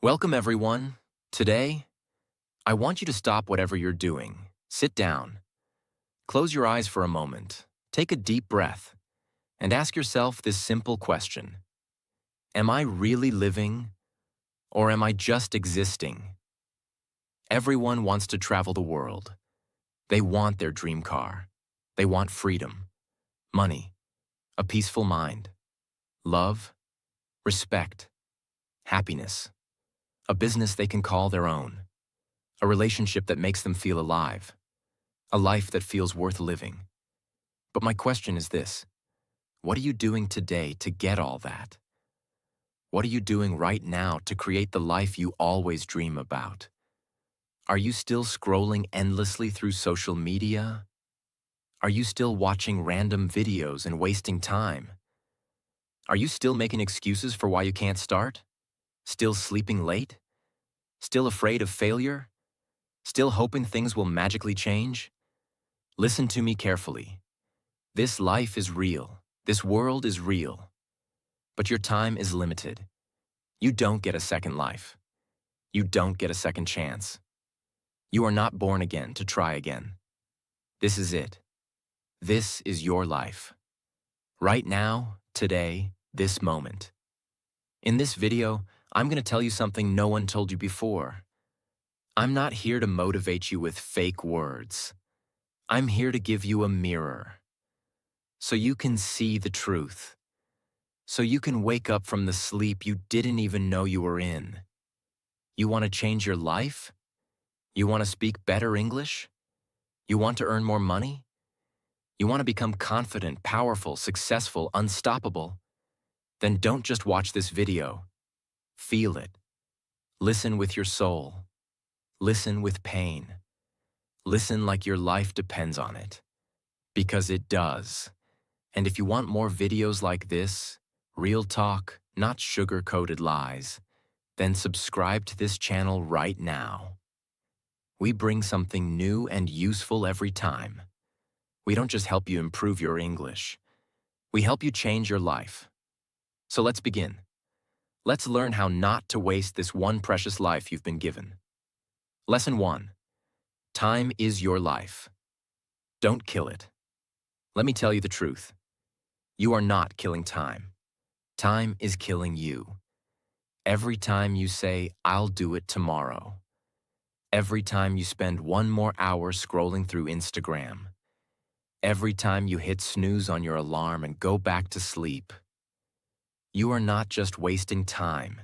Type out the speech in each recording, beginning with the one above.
Welcome, everyone. Today, I want you to stop whatever you're doing. Sit down, close your eyes for a moment, take a deep breath, and ask yourself this simple question. Am I really living, or am I just existing? Everyone wants to travel the world. They want their dream car. They want freedom, money, a peaceful mind, love, respect, happiness, a business they can call their own, a relationship that makes them feel alive, a life that feels worth living. But my question is this: what are you doing today to get all that? What are you doing right now to create the life you always dream about? Are you still scrolling endlessly through social media? Are you still watching random videos and wasting time? Are you still making excuses for why you can't start? Still sleeping late? Still afraid of failure? Still hoping things will magically change? Listen to me carefully. This life is real. This world is real. But your time is limited. You don't get a second life. You don't get a second chance. You are not born again to try again. This is it. This is your life. Right now, today, this moment. In this video, I'm going to tell you something no one told you before. I'm not here to motivate you with fake words. I'm here to give you a mirror, so you can see the truth, so you can wake up from the sleep you didn't even know you were in. You want to change your life? You want to speak better English? You want to earn more money? You want to become confident, powerful, successful, unstoppable? Then don't just watch this video. Feel it. Listen with your soul. Listen with pain. Listen like your life depends on it. Because it does. And if you want more videos like this, real talk, not sugar-coated lies, then subscribe to this channel right now. We bring something new and useful every time. We don't just help you improve your English. We help you change your life. So let's begin. Let's learn how not to waste this one precious life you've been given. Lesson 1. Time is your life. Don't kill it. Let me tell you the truth. You are not killing time. Time is killing you. Every time you say, "I'll do it tomorrow." Every time you spend one more hour scrolling through Instagram. Every time you hit snooze on your alarm and go back to sleep. You are not just wasting time.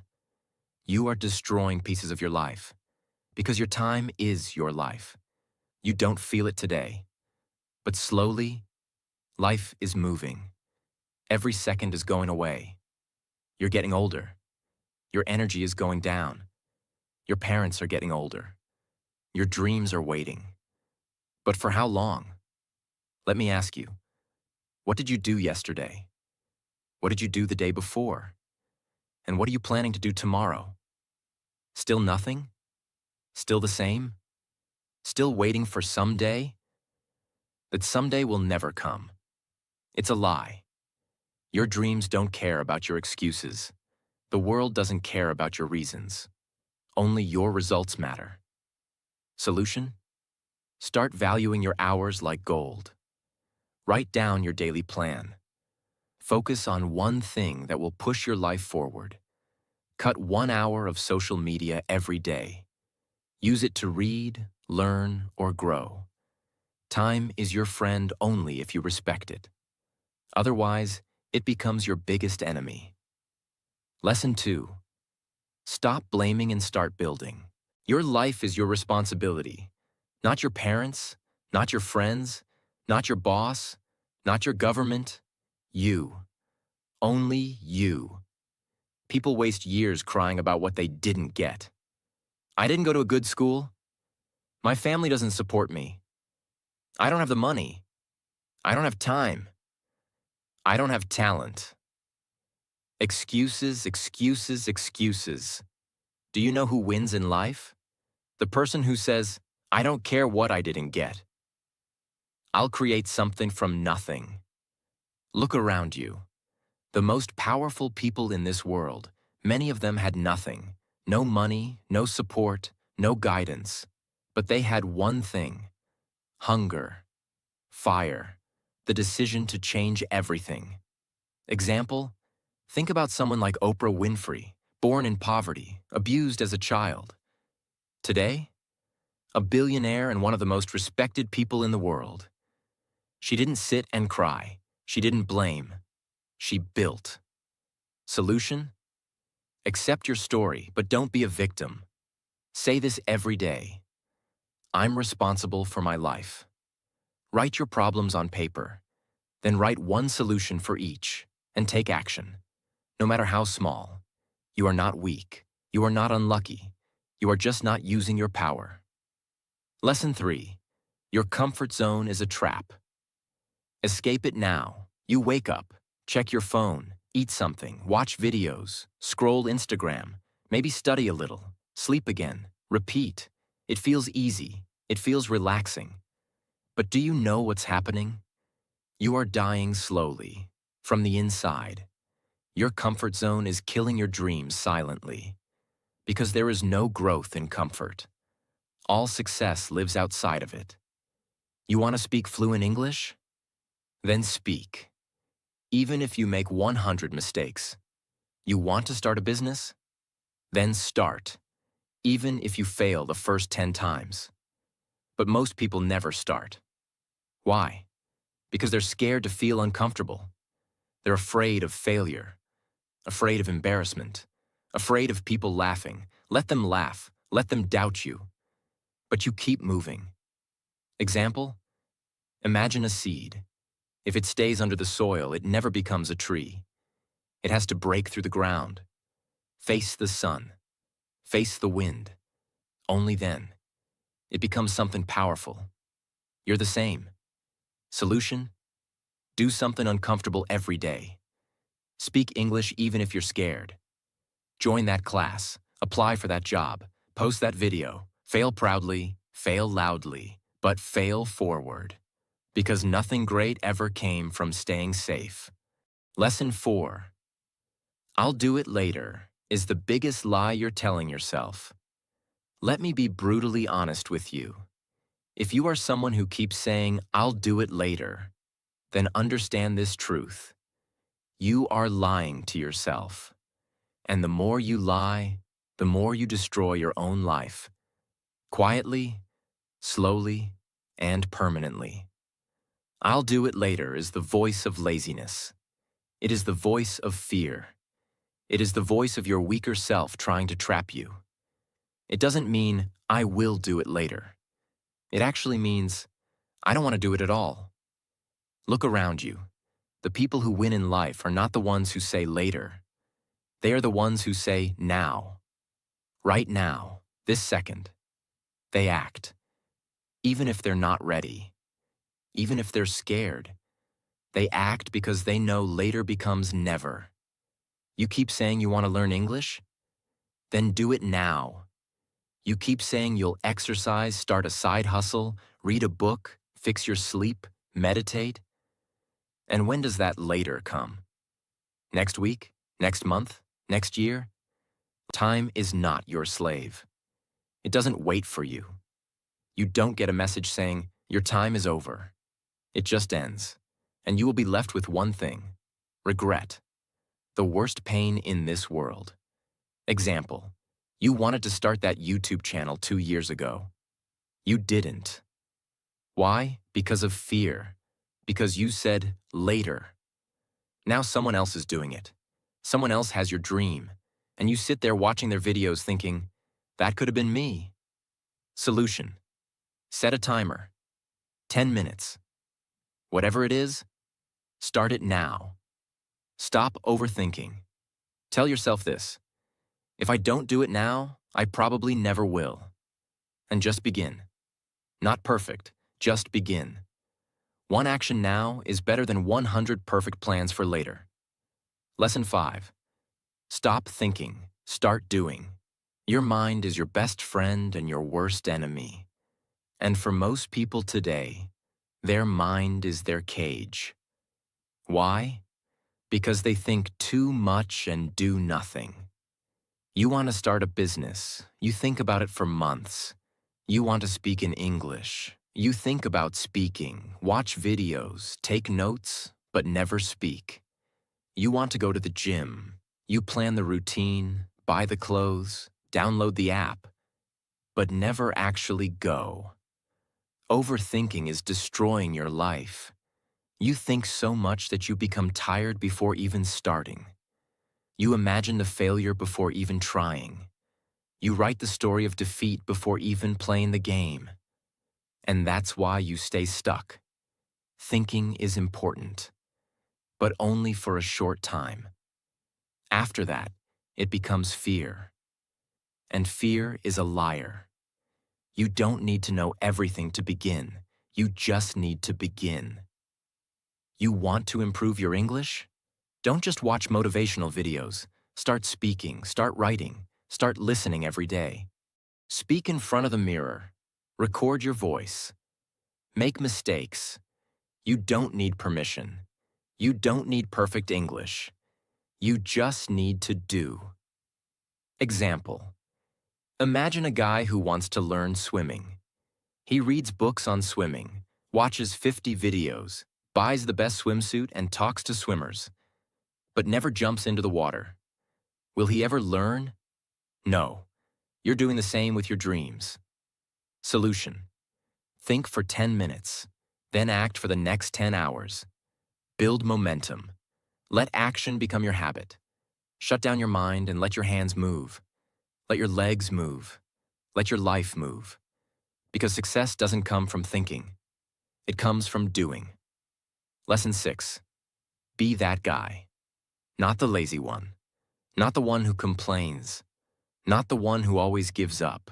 You are destroying pieces of your life. Because your time is your life. You don't feel it today. But slowly, life is moving. Every second is going away. You're getting older. Your energy is going down. Your parents are getting older. Your dreams are waiting. But for how long? Let me ask you, what did you do yesterday? What did you do the day before? And what are you planning to do tomorrow? Still nothing? Still the same? Still waiting for someday? That someday will never come. It's a lie. Your dreams don't care about your excuses. The world doesn't care about your reasons. Only your results matter. Solution? Start valuing your hours like gold. Write down your daily plan. Focus on one thing that will push your life forward. Cut 1 hour of social media every day. Use it to read, learn, or grow. Time is your friend only if you respect it. Otherwise, it becomes your biggest enemy. Lesson 2. Stop blaming and start building. Your life is your responsibility. Not your parents, not your friends, not your boss, not your government. You. Only you. People waste years crying about what they didn't get. I didn't go to a good school. My family doesn't support me. I don't have the money. I don't have time. I don't have talent. Excuses, excuses, excuses. Do you know who wins in life? The person who says, "I don't care what I didn't get. I'll create something from nothing." Look around you. The most powerful people in this world, many of them had nothing, No money, no support, no guidance. But they had one thing: hunger, fire, the decision to change everything. Example: think about someone like Oprah Winfrey, born in poverty, abused as a child. Today, a billionaire and one of the most respected people in the world. She didn't sit and cry. She didn't blame. She built. Solution? Accept your story, but don't be a victim. Say this every day: I'm responsible for my life. Write your problems on paper. Then write one solution for each, and take action. No matter how small. You are not weak. You are not unlucky. You are just not using your power. Lesson 3. Your comfort zone is a trap. Escape it now. You wake up, check your phone, eat something, watch videos, scroll Instagram, maybe study a little, sleep again, repeat. It feels easy. It feels relaxing. But do you know what's happening? You are dying slowly, from the inside. Your comfort zone is killing your dreams silently. Because there is no growth in comfort. All success lives outside of it. You want to speak fluent English? Then speak. Even if you make 100 mistakes. You want to start a business? Then start. Even if you fail the first 10 times. But most people never start. Why? Because they're scared to feel uncomfortable. They're afraid of failure. Afraid of embarrassment. Afraid of people laughing. Let them laugh. Let them doubt you. But you keep moving. Example? Imagine a seed. If it stays under the soil, it never becomes a tree. It has to break through the ground. Face the sun. Face the wind. Only then. It becomes something powerful. You're the same. Solution? Do something uncomfortable every day. Speak English even if you're scared. Join that class. Apply for that job. Post that video. Fail proudly, fail loudly, but fail forward. Because nothing great ever came from staying safe. Lesson 4. I'll do it later is the biggest lie you're telling yourself. Let me be brutally honest with you. If you are someone who keeps saying, I'll do it later, then understand this truth. You are lying to yourself. And the more you lie, the more you destroy your own life. Quietly, slowly, and permanently. I'll do it later is the voice of laziness. It is the voice of fear. It is the voice of your weaker self trying to trap you. It doesn't mean, I will do it later. It actually means, I don't want to do it at all. Look around you. The people who win in life are not the ones who say later. They are the ones who say now. Right now, this second. They act. Even if they're not ready. Even if they're scared. They act because they know later becomes never. You keep saying you want to learn English? Then do it now. You keep saying you'll exercise, start a side hustle, read a book, fix your sleep, meditate. And when does that later come? Next week? Next month? Next year? Time is not your slave. It doesn't wait for you. You don't get a message saying, your time is over. It just ends. And you will be left with one thing: regret. The worst pain in this world. Example: you wanted to start that YouTube channel 2 years ago. You didn't. Why? Because of fear. Because you said later. Now someone else is doing it. Someone else has your dream. And you sit there watching their videos thinking, that could have been me. Solution: set a timer. 10 minutes. Whatever it is, start it now. Stop overthinking. Tell yourself this: if I don't do it now, I probably never will. And just begin. Not perfect, just begin. One action now is better than 100 perfect plans for later. Lesson 5. Stop thinking, start doing. Your mind is your best friend and your worst enemy. And for most people today, their mind is their cage. Why? Because they think too much and do nothing. You want to start a business. You think about it for months. You want to speak in English. You think about speaking, watch videos, take notes, but never speak. You want to go to the gym. You plan the routine, buy the clothes, download the app, but never actually go. Overthinking is destroying your life. You think so much that you become tired before even starting. You imagine the failure before even trying. You write the story of defeat before even playing the game. And that's why you stay stuck. Thinking is important, but only for a short time. After that, it becomes fear. And fear is a liar. You don't need to know everything to begin. You just need to begin. You want to improve your English? Don't just watch motivational videos. Start speaking, start writing, start listening every day. Speak in front of the mirror. Record your voice. Make mistakes. You don't need permission. You don't need perfect English. You just need to do. Example. Imagine a guy who wants to learn swimming. He reads books on swimming, watches 50 videos, buys the best swimsuit and talks to swimmers, but never jumps into the water. Will he ever learn? No. You're doing the same with your dreams. Solution. Think for 10 minutes, then act for the next 10 hours. Build momentum. Let action become your habit. Shut down your mind and let your hands move. Let your legs move. Let your life move. Because success doesn't come from thinking. It comes from doing. Lesson 6. Be that guy. Not the lazy one. Not the one who complains. Not the one who always gives up.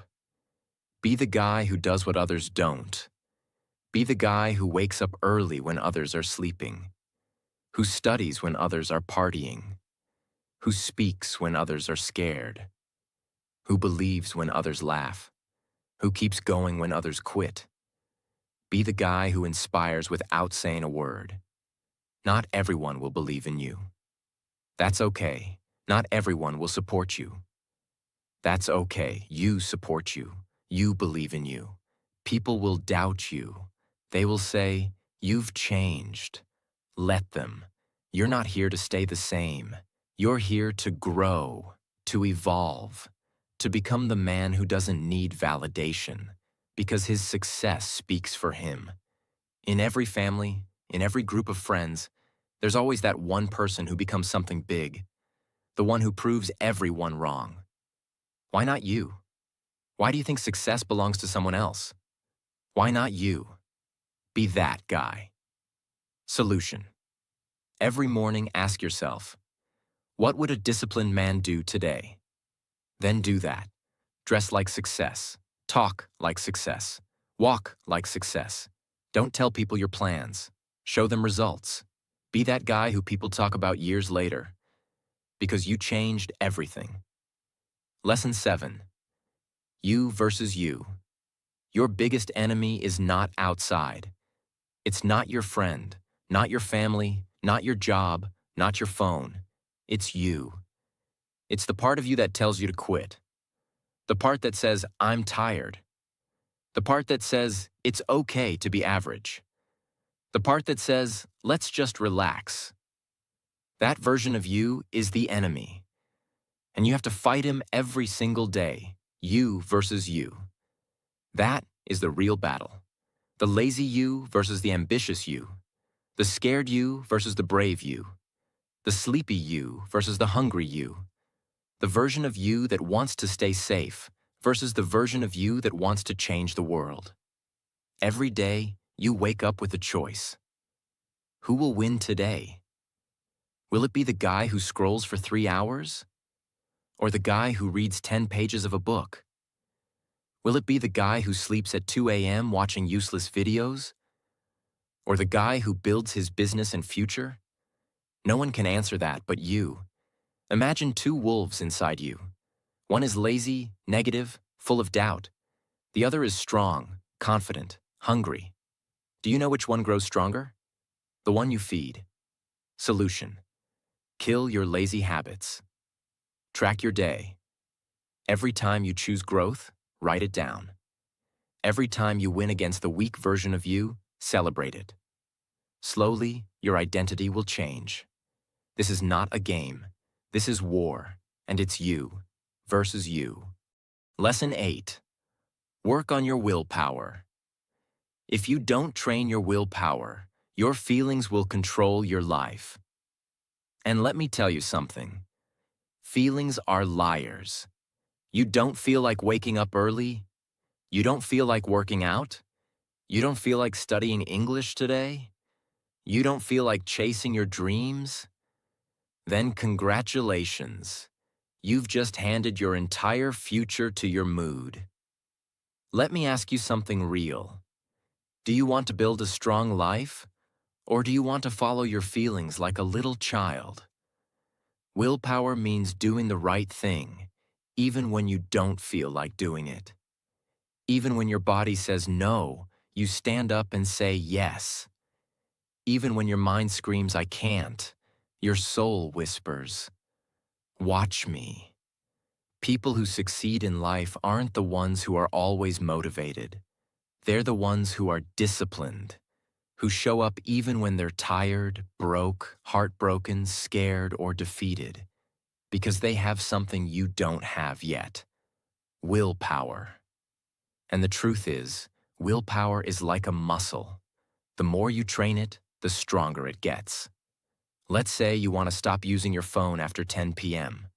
Be the guy who does what others don't. Be the guy who wakes up early when others are sleeping. Who studies when others are partying. Who speaks when others are scared. Who believes when others laugh. Who keeps going when others quit. Be the guy who inspires without saying a word. Not everyone will believe in you. That's okay. Not everyone will support you. That's okay. You support you. You believe in you. People will doubt you. They will say, "You've changed." Let them. You're not here to stay the same. You're here to grow, to evolve, to become the man who doesn't need validation, because his success speaks for him. In every family, in every group of friends, there's always that one person who becomes something big, the one who proves everyone wrong. Why not you? Why do you think success belongs to someone else? Why not you? Be that guy. Solution. Every morning ask yourself, what would a disciplined man do today? Then do that. Dress like success. Talk like success. Walk like success. Don't tell people your plans. Show them results. Be that guy who people talk about years later, because you changed everything. Lesson 7. You versus you. Your biggest enemy is not outside. It's not your friend, not your family, not your job, not your phone. It's you. It's the part of you that tells you to quit. The part that says, "I'm tired." The part that says, "It's okay to be average." The part that says, "Let's just relax." That version of you is the enemy. And you have to fight him every single day. You versus you. That is the real battle. The lazy you versus the ambitious you. The scared you versus the brave you. The sleepy you versus the hungry you. The version of you that wants to stay safe versus the version of you that wants to change the world. Every day, you wake up with a choice. Who will win today? Will it be the guy who scrolls for 3 hours? Or the guy who reads 10 pages of a book? Will it be the guy who sleeps at 2 a.m. watching useless videos? Or the guy who builds his business and future? No one can answer that but you. Imagine 2 wolves inside you. One is lazy, negative, full of doubt. The other is strong, confident, hungry. Do you know which one grows stronger? The one you feed. Solution. Kill your lazy habits. Track your day. Every time you choose growth, write it down. Every time you win against the weak version of you, celebrate it. Slowly, your identity will change. This is not a game. This is war, and it's you versus you. Lesson 8. Work on your willpower. If you don't train your willpower, your feelings will control your life. And let me tell you something. Feelings are liars. You don't feel like waking up early? You don't feel like working out? You don't feel like studying English today? You don't feel like chasing your dreams? Then congratulations. You've just handed your entire future to your mood. Let me ask you something real. Do you want to build a strong life? Or do you want to follow your feelings like a little child? Willpower means doing the right thing, even when you don't feel like doing it. Even when your body says no, you stand up and say yes. Even when your mind screams, I can't, your soul whispers, watch me. People who succeed in life aren't the ones who are always motivated. They're the ones who are disciplined, who show up even when they're tired, broke, heartbroken, scared, or defeated, because they have something you don't have yet: willpower. And the truth is, willpower is like a muscle. The more you train it, the stronger it gets. Let's say you want to stop using your phone after 10 p.m.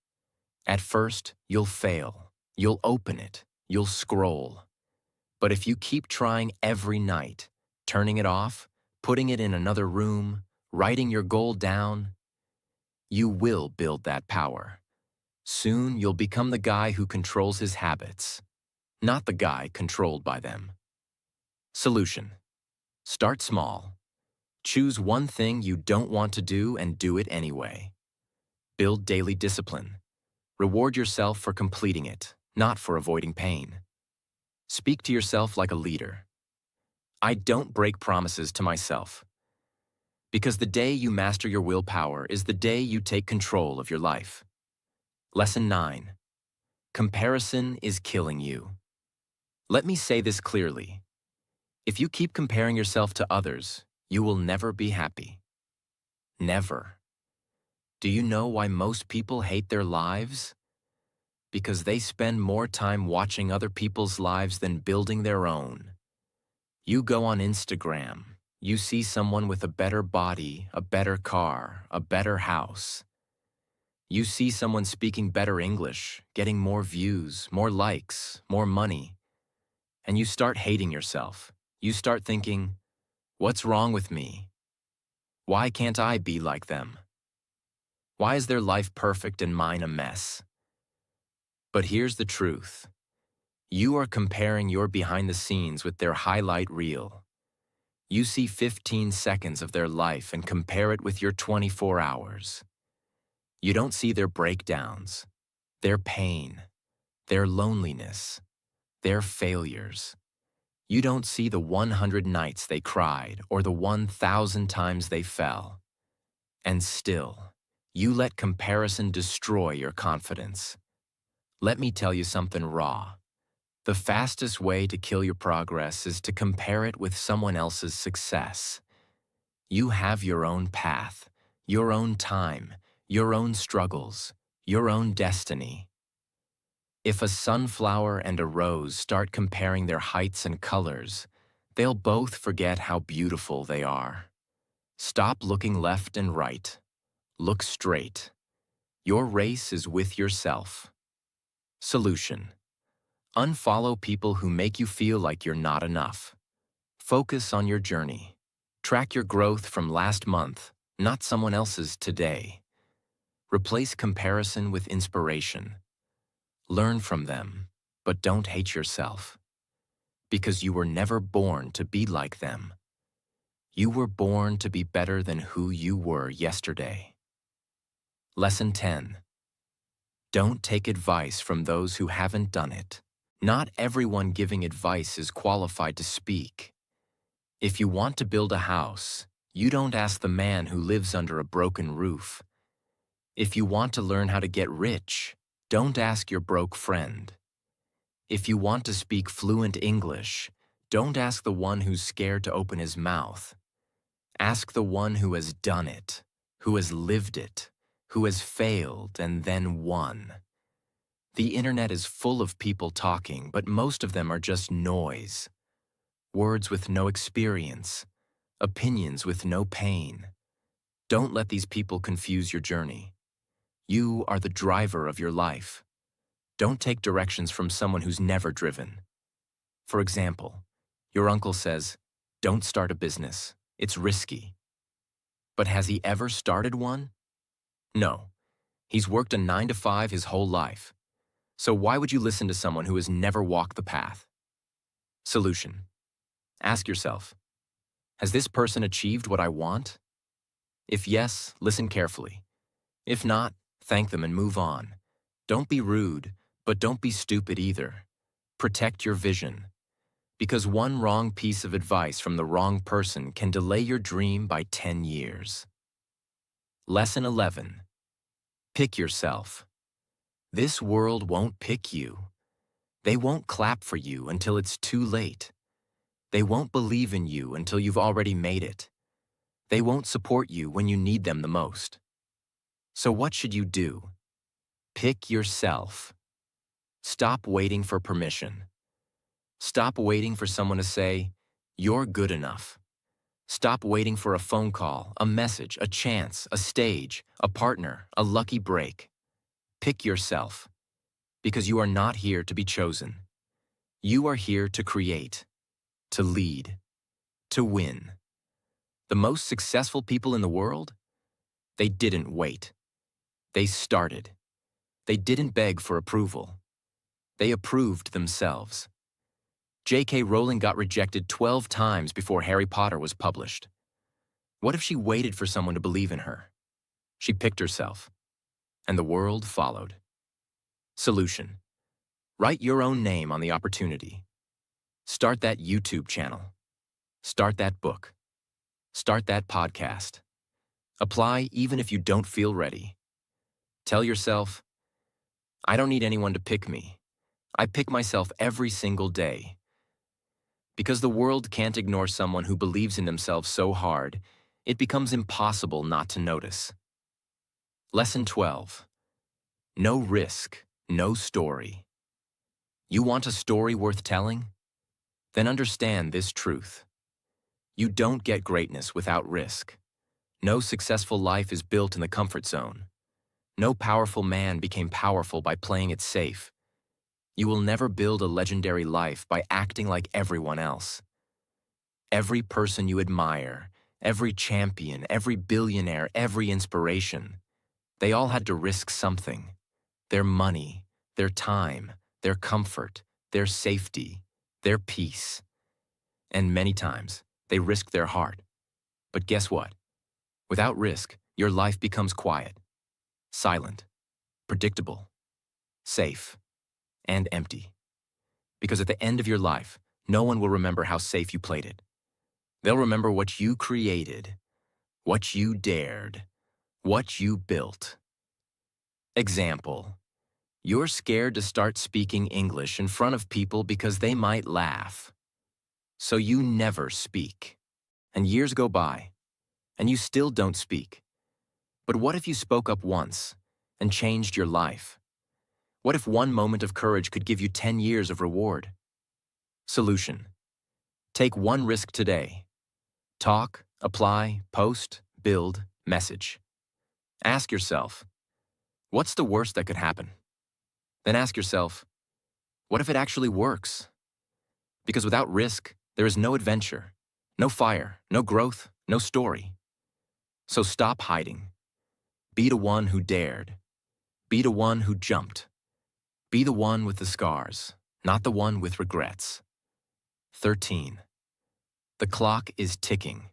At first, you'll fail. You'll open it. You'll scroll. But if you keep trying every night, turning it off, putting it in another room, writing your goal down, you will build that power. Soon, you'll become the guy who controls his habits, not the guy controlled by them. Solution: start small. Choose one thing you don't want to do and do it anyway. Build daily discipline. Reward yourself for completing it, not for avoiding pain. Speak to yourself like a leader. I don't break promises to myself. Because the day you master your willpower is the day you take control of your life. Lesson 9. Comparison is killing you. Let me say this clearly. If you keep comparing yourself to others, you will never be happy. Never. Do you know why most people hate their lives? Because they spend more time watching other people's lives than building their own. You go on Instagram, you see someone with a better body, a better car, a better house. You see someone speaking better English, getting more views, more likes, more money. And you start hating yourself. You start thinking, what's wrong with me? Why can't I be like them? Why is their life perfect and mine a mess? But here's the truth. You are comparing your behind the scenes with their highlight reel. You see 15 seconds of their life and compare it with your 24 hours. You don't see their breakdowns, their pain, their loneliness, their failures. You don't see the 100 nights they cried or the 1,000 times they fell. And still, you let comparison destroy your confidence. Let me tell you something raw. The fastest way to kill your progress is to compare it with someone else's success. You have your own path, your own time, your own struggles, your own destiny. If a sunflower and a rose start comparing their heights and colors, they'll both forget how beautiful they are. Stop looking left and right. Look straight. Your race is with yourself. Solution: unfollow people who make you feel like you're not enough. Focus on your journey. Track your growth from last month, not someone else's today. Replace comparison with inspiration. Learn from them, but don't hate yourself. Because you were never born to be like them. You were born to be better than who you were yesterday. Lesson 10. Don't take advice from those who haven't done it. Not everyone giving advice is qualified to speak. If you want to build a house, you don't ask the man who lives under a broken roof. If you want to learn how to get rich, Don't ask your broke friend. If you want to speak fluent English, don't ask the one who's scared to open his mouth. Ask the one who has done it, who has lived it, who has failed and then won. The internet is full of people talking, but most of them are just noise. Words with no experience, opinions with no pain. Don't let these people confuse your journey. You are the driver of your life. Don't take directions from someone who's never driven. For example, your uncle says, "Don't start a business. It's risky." But has he ever started one? No. He's worked a 9 to 5 his whole life. So why would you listen to someone who has never walked the path? Solution. Ask yourself, has this person achieved what I want? If yes, listen carefully. If not, thank them and move on. Don't be rude, but don't be stupid either. Protect your vision. Because one wrong piece of advice from the wrong person can delay your dream by 10 years. Lesson 11. Pick yourself. This world won't pick you. They won't clap for you until it's too late. They won't believe in you until you've already made it. They won't support you when you need them the most. So what should you do? Pick yourself. Stop waiting for permission. Stop waiting for someone to say, "You're good enough." Stop waiting for a phone call, a message, a chance, a stage, a partner, a lucky break. Pick yourself, because you are not here to be chosen. You are here to create, to lead, to win. The most successful people in the world? They didn't wait. They started. They didn't beg for approval. They approved themselves. J.K. Rowling got rejected 12 times before Harry Potter was published. What if she waited for someone to believe in her? She picked herself, and the world followed. Solution. Write your own name on the opportunity. Start that YouTube channel. Start that book. Start that podcast. Apply even if you don't feel ready. Tell yourself, I don't need anyone to pick me. I pick myself every single day. Because the world can't ignore someone who believes in themselves so hard, it becomes impossible not to notice. Lesson 12. No risk, no story. You want a story worth telling? Then understand this truth. You don't get greatness without risk. No successful life is built in the comfort zone. No powerful man became powerful by playing it safe. You will never build a legendary life by acting like everyone else. Every person you admire, every champion, every billionaire, every inspiration, they all had to risk something. Their money, their time, their comfort, their safety, their peace. And many times, they risked their heart. But guess what? Without risk, your life becomes quiet, silent, predictable, safe, and empty. Because at the end of your life, no one will remember how safe you played it. They'll remember what you created, what you dared, what you built. Example. You're scared to start speaking English in front of people because they might laugh. So you never speak. And years go by, and you still don't speak. But what if you spoke up once and changed your life? What if one moment of courage could give you 10 years of reward? Solution. Take one risk today. Talk, apply, post, build, message. Ask yourself, what's the worst that could happen? Then ask yourself, what if it actually works? Because without risk, there is no adventure, no fire, no growth, no story. So stop hiding. Be the one who dared. Be the one who jumped. Be the one with the scars, not the one with regrets. 13. The clock is ticking,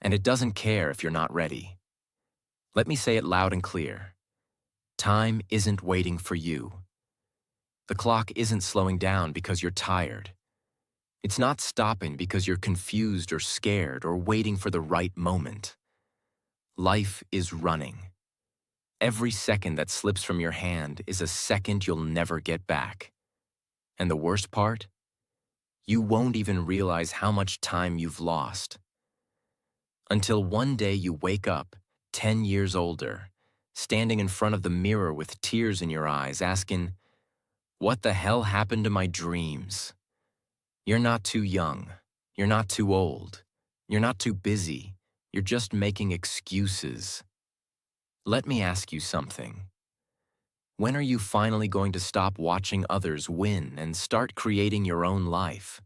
and it doesn't care if you're not ready. Let me say it loud and clear. Time isn't waiting for you. The clock isn't slowing down because you're tired. It's not stopping because you're confused or scared or waiting for the right moment. Life is running. Every second that slips from your hand is a second you'll never get back. And the worst part? You won't even realize how much time you've lost. Until one day you wake up, 10 years older, standing in front of the mirror with tears in your eyes, asking, "What the hell happened to my dreams?" You're not too young. You're not too old. You're not too busy. You're just making excuses. Let me ask you something. When are you finally going to stop watching others win and start creating your own life?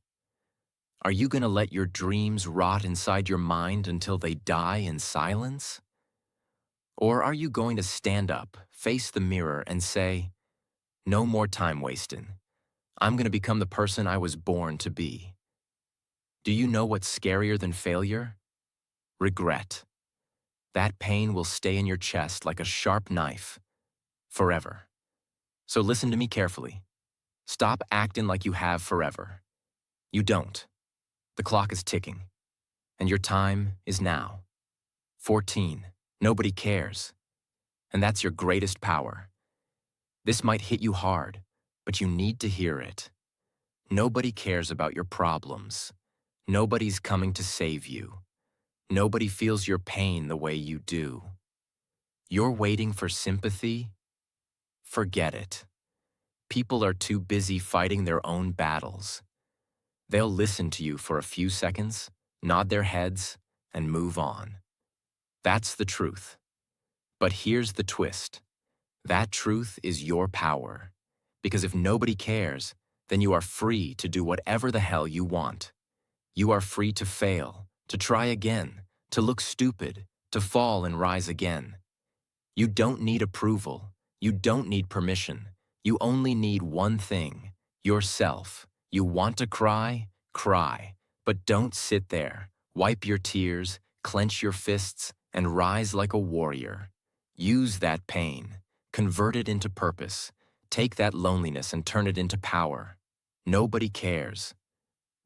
Are you going to let your dreams rot inside your mind until they die in silence? Or are you going to stand up, face the mirror, and say, "No more time wasting. I'm going to become the person I was born to be"? Do you know what's scarier than failure? Regret. That pain will stay in your chest like a sharp knife, forever. So listen to me carefully. Stop acting like you have forever. You don't. The clock is ticking, and your time is now. 14. Nobody cares. And that's your greatest power. This might hit you hard, but you need to hear it. Nobody cares about your problems. Nobody's coming to save you. Nobody feels your pain the way you do. You're waiting for sympathy? Forget it. People are too busy fighting their own battles. They'll listen to you for a few seconds, nod their heads, and move on. That's the truth. But here's the twist. That truth is your power. Because if nobody cares, then you are free to do whatever the hell you want. You are free to fail, to try again, to look stupid, to fall and rise again. You don't need approval. You don't need permission. You only need one thing, yourself. You want to cry? Cry. But don't sit there. Wipe your tears, clench your fists, and rise like a warrior. Use that pain. Convert it into purpose. Take that loneliness and turn it into power. Nobody cares.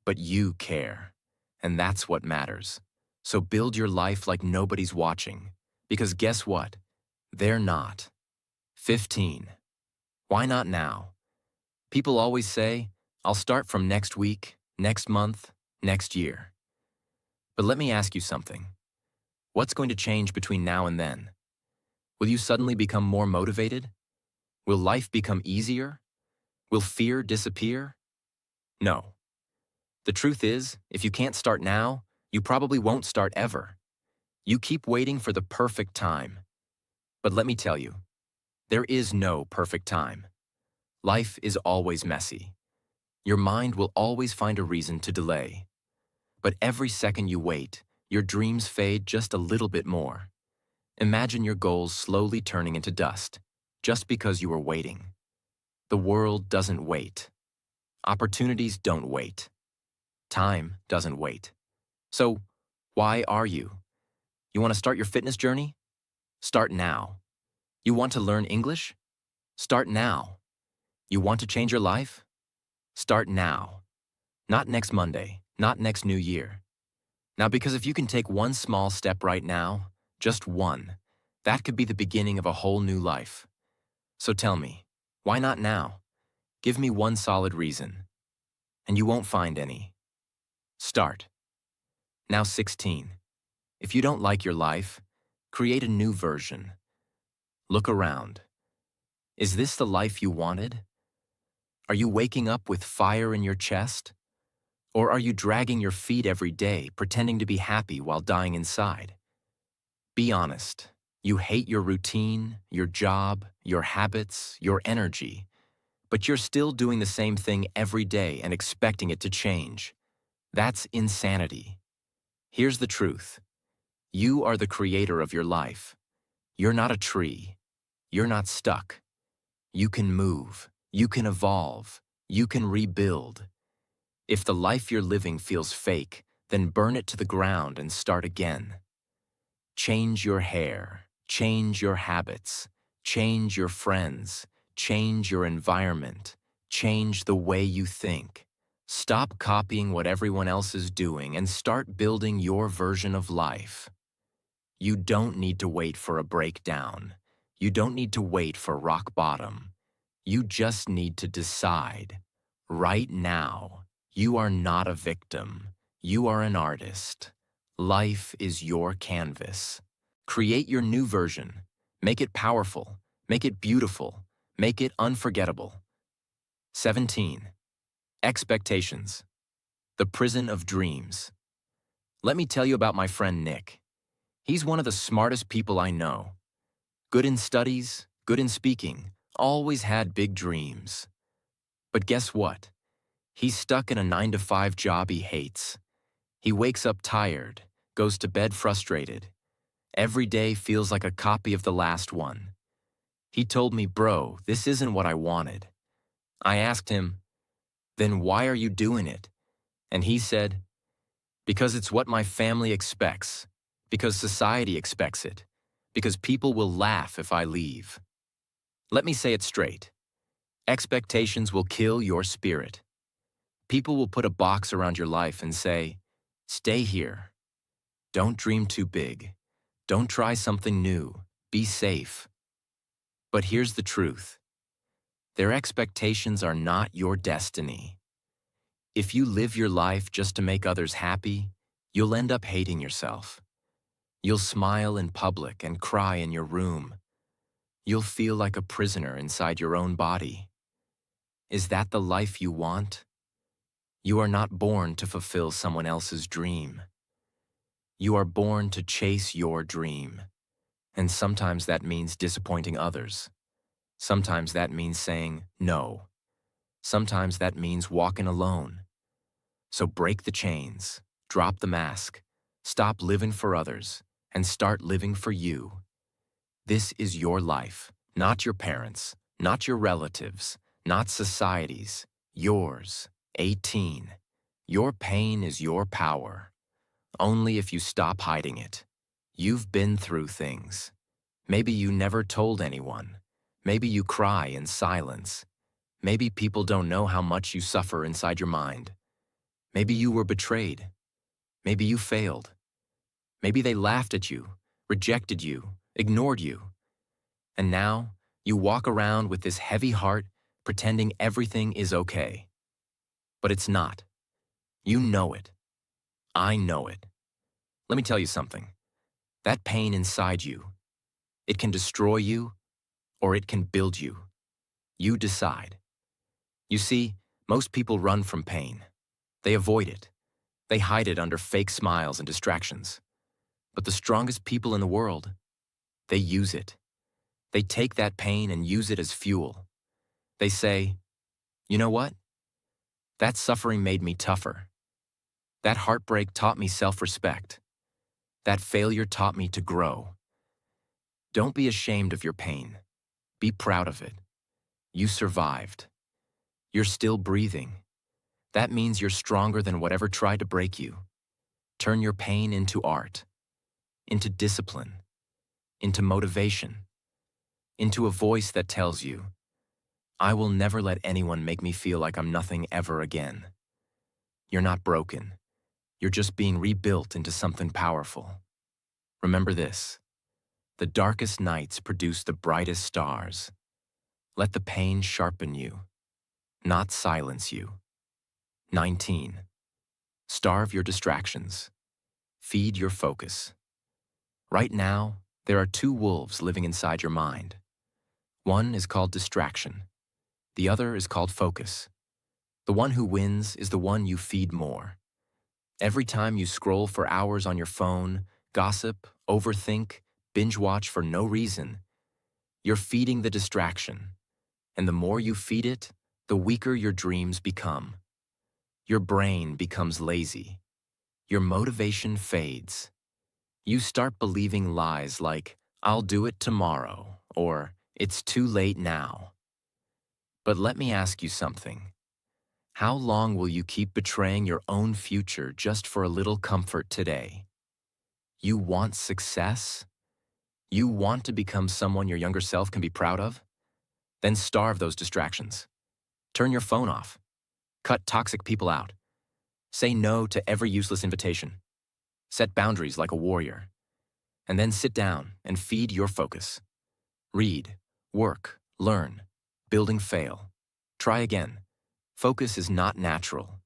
But you care. And that's what matters. So build your life like nobody's watching. Because guess what? They're not. 15. Why not now? People always say, "I'll start from next week, next month, next year." But let me ask you something. What's going to change between now and then? Will you suddenly become more motivated? Will life become easier? Will fear disappear? No. The truth is, if you can't start now, you probably won't start ever. You keep waiting for the perfect time. But let me tell you, there is no perfect time. Life is always messy. Your mind will always find a reason to delay. But every second you wait, your dreams fade just a little bit more. Imagine your goals slowly turning into dust, just because you were waiting. The world doesn't wait. Opportunities don't wait. Time doesn't wait. So, why are you? You want to start your fitness journey? Start now. You want to learn English? Start now. You want to change your life? Start now. Not next Monday, not next New Year. Now, because if you can take one small step right now, just one, that could be the beginning of a whole new life. So tell me, why not now? Give me one solid reason. And you won't find any. Start. Now 16. If you don't like your life, create a new version. Look around. Is this the life you wanted? Are you waking up with fire in your chest? Or are you dragging your feet every day, pretending to be happy while dying inside? Be honest. You hate your routine, your job, your habits, your energy, but you're still doing the same thing every day and expecting it to change. That's insanity. Here's the truth. You are the creator of your life. You're not a tree. You're not stuck. You can move. You can evolve. You can rebuild. If the life you're living feels fake, then burn it to the ground and start again. Change your hair. Change your habits. Change your friends. Change your environment. Change the way you think. Stop copying what everyone else is doing and start building your version of life. You don't need to wait for a breakdown. You don't need to wait for rock bottom. You just need to decide. Right now, you are not a victim. You are an artist. Life is your canvas. Create your new version. Make it powerful. Make it beautiful. Make it unforgettable. 17. Expectations. The prison of dreams. Let me tell you about my friend Nick. He's one of the smartest people I know. Good in studies, good in speaking, always had big dreams. But guess what? He's stuck in a 9-to-5 job he hates. He wakes up tired, goes to bed frustrated. Every day feels like a copy of the last one. He told me, "Bro, this isn't what I wanted." I asked him, "Then why are you doing it?" And he said, "Because it's what my family expects, because society expects it, because people will laugh if I leave." Let me say it straight. Expectations will kill your spirit. People will put a box around your life and say, "Stay here. Don't dream too big. Don't try something new. Be safe." But here's the truth. Their expectations are not your destiny. If you live your life just to make others happy, you'll end up hating yourself. You'll smile in public and cry in your room. You'll feel like a prisoner inside your own body. Is that the life you want? You are not born to fulfill someone else's dream. You are born to chase your dream. And sometimes that means disappointing others. Sometimes that means saying no. Sometimes that means walking alone. So break the chains, drop the mask, stop living for others, and start living for you. This is your life, not your parents', not your relatives', not society's, yours. 18. Your pain is your power. Only if you stop hiding it. You've been through things. Maybe you never told anyone. Maybe you cry in silence. Maybe people don't know how much you suffer inside your mind. Maybe you were betrayed. Maybe you failed. Maybe they laughed at you, rejected you, ignored you. And now you walk around with this heavy heart, pretending everything is okay. But it's not. You know it. I know it. Let me tell you something. That pain inside you, it can destroy you or it can build you. You decide. You see, most people run from pain. They avoid it. They hide it under fake smiles and distractions. But the strongest people in the world, they use it. They take that pain and use it as fuel. They say, "You know what? That suffering made me tougher. That heartbreak taught me self-respect. That failure taught me to grow." Don't be ashamed of your pain. Be proud of it. You survived. You're still breathing. That means you're stronger than whatever tried to break you. Turn your pain into art, into discipline, into motivation, into a voice that tells you, "I will never let anyone make me feel like I'm nothing ever again." You're not broken. You're just being rebuilt into something powerful. Remember this. The darkest nights produce the brightest stars. Let the pain sharpen you, not silence you. 19. Starve your distractions. Feed your focus. Right now, there are two wolves living inside your mind. One is called distraction. The other is called focus. The one who wins is the one you feed more. Every time you scroll for hours on your phone, gossip, overthink, binge watch for no reason, you're feeding the distraction. And the more you feed it, the weaker your dreams become. Your brain becomes lazy. Your motivation fades. You start believing lies like, "I'll do it tomorrow," or "It's too late now." But let me ask you something. How long will you keep betraying your own future just for a little comfort today? You want success? You want to become someone your younger self can be proud of? Then starve those distractions. Turn your phone off. Cut toxic people out. Say no to every useless invitation. Set boundaries like a warrior. And then sit down and feed your focus. Read, work, learn, building fail. Try again. Focus is not natural.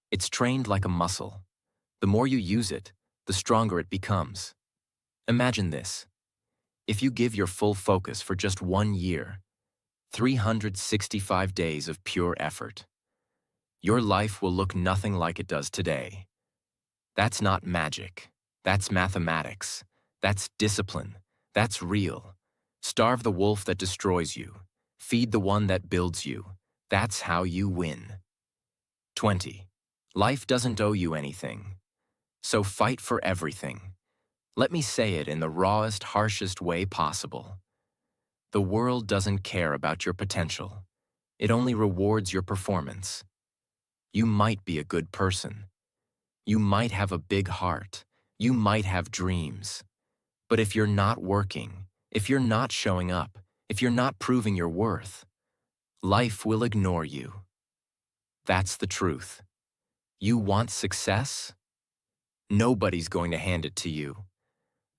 It's trained like a muscle. The more you use it, the stronger it becomes. Imagine this. If you give your full focus for just 1 year, 365 days of pure effort, your life will look nothing like it does today. That's not magic. That's mathematics. That's discipline. That's real. Starve the wolf that destroys you. Feed the one that builds you. That's how you win. 20. Life doesn't owe you anything. So fight for everything. Let me say it in the rawest, harshest way possible. The world doesn't care about your potential. It only rewards your performance. You might be a good person. You might have a big heart. You might have dreams. But if you're not working, if you're not showing up, if you're not proving your worth, life will ignore you. That's the truth. You want success? Nobody's going to hand it to you.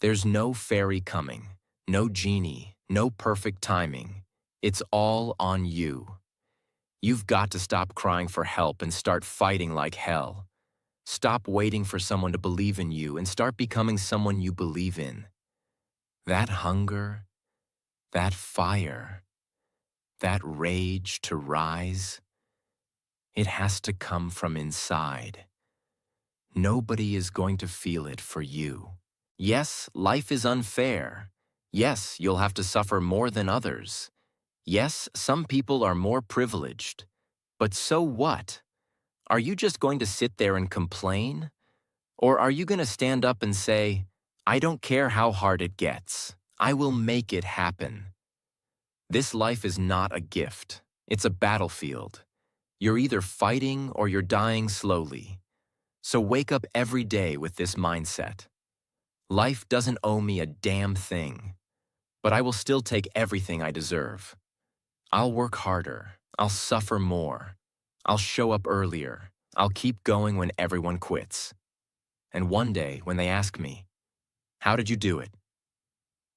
There's no fairy coming, no genie, no perfect timing. It's all on you. You've got to stop crying for help and start fighting like hell. Stop waiting for someone to believe in you and start becoming someone you believe in. That hunger, that fire, that rage to rise, it has to come from inside. Nobody is going to feel it for you. Yes, life is unfair. Yes, you'll have to suffer more than others. Yes, some people are more privileged. But so what? Are you just going to sit there and complain? Or are you going to stand up and say, I don't care how hard it gets. I will make it happen. This life is not a gift. It's a battlefield. You're either fighting or you're dying slowly. So wake up every day with this mindset. Life doesn't owe me a damn thing, but I will still take everything I deserve. I'll work harder. I'll suffer more. I'll show up earlier. I'll keep going when everyone quits. And one day, when they ask me, how did you do it?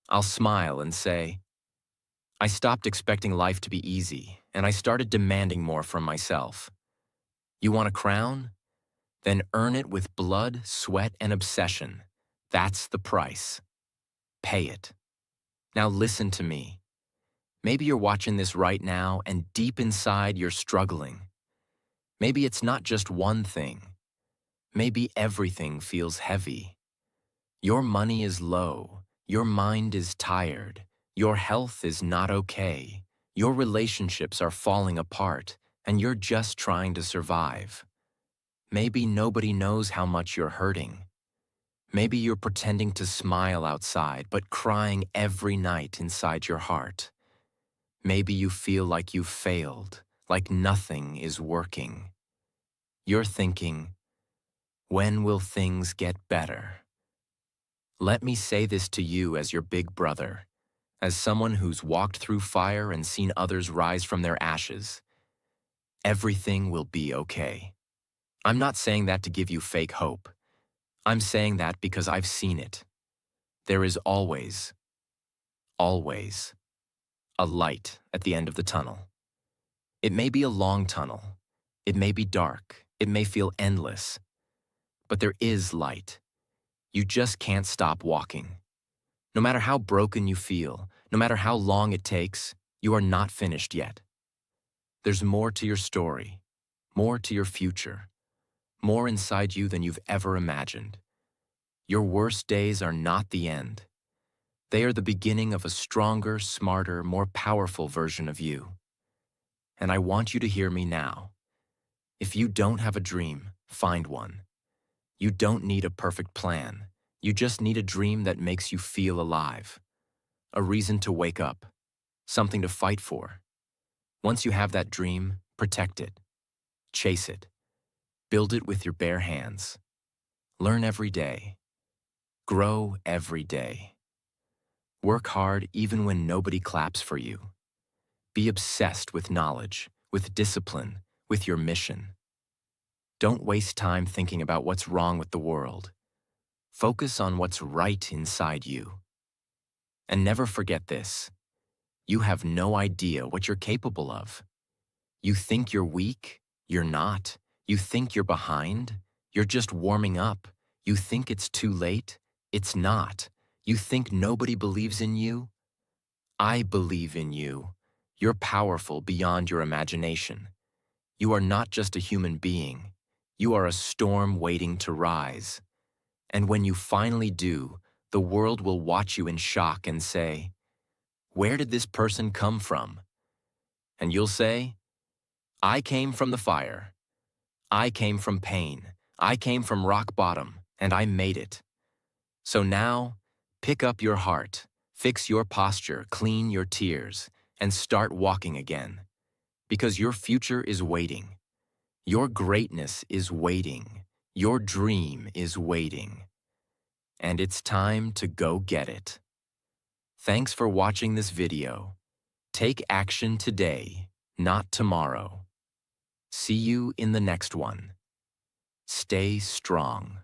I'll smile and say, I stopped expecting life to be easy, and I started demanding more from myself. You want a crown? Then earn it with blood, sweat, and obsession. That's the price. Pay it. Now listen to me. Maybe you're watching this right now, and deep inside you're struggling. Maybe it's not just one thing. Maybe everything feels heavy. Your money is low. Your mind is tired. Your health is not okay. Your relationships are falling apart, and you're just trying to survive. Maybe nobody knows how much you're hurting. Maybe you're pretending to smile outside, but crying every night inside your heart. Maybe you feel like you've failed, like nothing is working. You're thinking, when will things get better? Let me say this to you as your big brother, as someone who's walked through fire and seen others rise from their ashes. Everything will be okay. I'm not saying that to give you fake hope. I'm saying that because I've seen it. There is always, always, a light at the end of the tunnel. It may be a long tunnel. It may be dark. It may feel endless. But there is light. You just can't stop walking. No matter how broken you feel, no matter how long it takes, you are not finished yet. There's more to your story, more to your future, more inside you than you've ever imagined. Your worst days are not the end. They are the beginning of a stronger, smarter, more powerful version of you. And I want you to hear me now. If you don't have a dream, find one. You don't need a perfect plan. You just need a dream that makes you feel alive. A reason to wake up. Something to fight for. Once you have that dream, protect it. Chase it. Build it with your bare hands. Learn every day. Grow every day. Work hard even when nobody claps for you. Be obsessed with knowledge, with discipline, with your mission. Don't waste time thinking about what's wrong with the world. Focus on what's right inside you. And never forget this. You have no idea what you're capable of. You think you're weak? You're not. You think you're behind? You're just warming up. You think it's too late? It's not. You think nobody believes in you? I believe in you. You're powerful beyond your imagination. You are not just a human being. You are a storm waiting to rise. And when you finally do, the world will watch you in shock and say, "Where did this person come from?" And you'll say, "I came from the fire. I came from pain. I came from rock bottom, and I made it." So now, pick up your heart, fix your posture, clean your tears, and start walking again. Because your future is waiting. Your greatness is waiting. Your dream is waiting. And it's time to go get it. Thanks for watching this video. Take action today, not tomorrow. See you in the next one. Stay strong.